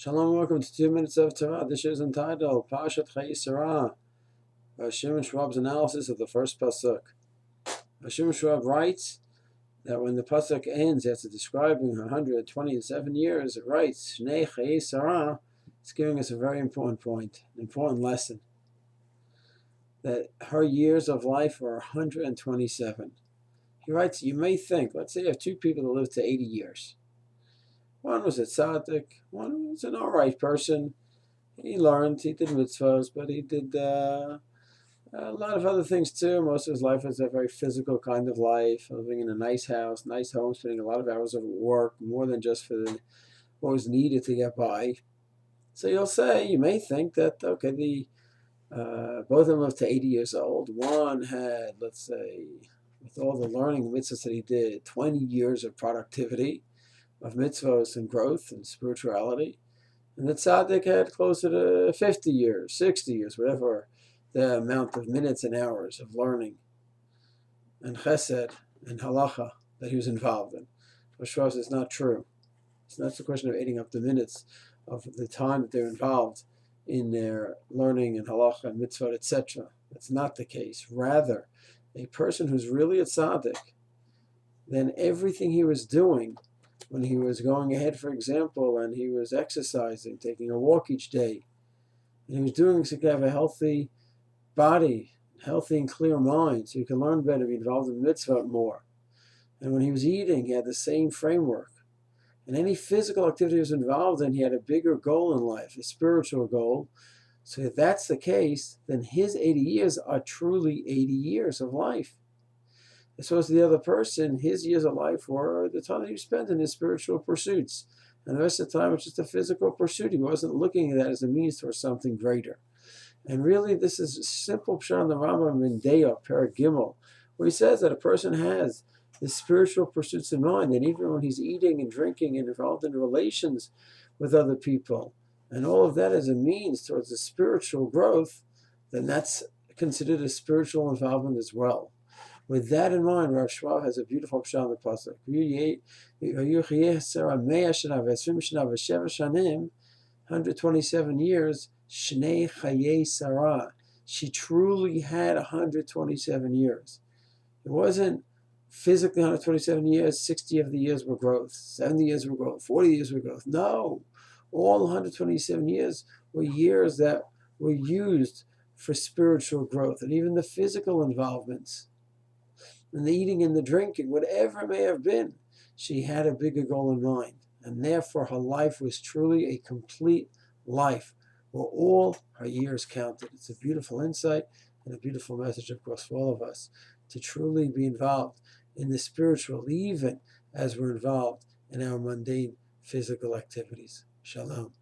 Shalom, welcome to 2 Minutes of Torah. This is entitled Parsha According, Rav Shimon Schwab's analysis of the first pasuk. Rav Shimon Schwab writes that when the pasuk ends after describing 127 years, it writes, Shnai Chayai Sarah. It's giving us a very important point, an important lesson, that her years of life were 127. He writes, you may think, let's say you have two people that live to 80 years. One was a tzaddik, one was an alright person. He learned, he did mitzvahs, but he did a lot of other things too. Most of his life was a very physical kind of life, living in a nice house, nice home, spending a lot of hours of work, more than just for what was needed to get by. So you may think that, okay, both of them lived to 80 years old. One had, let's say, with all the learning mitzvahs that he did, 20 years of productivity, of mitzvahs and growth and spirituality. And the tzaddik had closer to 50 years, 60 years, whatever the amount of minutes and hours of learning and chesed and halacha that he was involved in. Rav Shimon says it's not true. It's not a question of adding up the minutes of the time that they're involved in their learning and halacha and mitzvah, etc. That's not the case. Rather, a person who's really a tzaddik, then everything he was doing when he was going ahead, for example, and he was exercising, taking a walk each day, and he was doing so he could have a healthy body, healthy and clear mind, so he could learn better, be involved in mitzvah more. And when he was eating, he had the same framework. And any physical activity he was involved in, he had a bigger goal in life, a spiritual goal. So if that's the case, then his 80 years are truly 80 years of life. As opposed to the other person, his years of life were the time that he spent in his spiritual pursuits. And the rest of the time, it's just a physical pursuit. He wasn't looking at that as a means towards something greater. And really, this is a simple pshat in the Rambam in Deah, Perek Gimel, where he says that a person has the spiritual pursuits in mind, and even when he's eating and drinking and involved in relations with other people, and all of that as a means towards the spiritual growth, then that's considered a spiritual involvement as well. With that in mind, Rav Schwab has a beautiful pshat in the pasuk. 127 years, Shnai Chayai Sarah. She truly had 127 years. It wasn't physically 127 years, 60 of the years were growth, 70 years were growth, 40 years were growth. No, all 127 years were years that were used for spiritual growth, and even the physical involvements, and the eating and the drinking, whatever it may have been, she had a bigger goal in mind. And therefore her life was truly a complete life where all her years counted. It's a beautiful insight and a beautiful message, of course, for all of us to truly be involved in the spiritual, even as we're involved in our mundane physical activities. Shalom.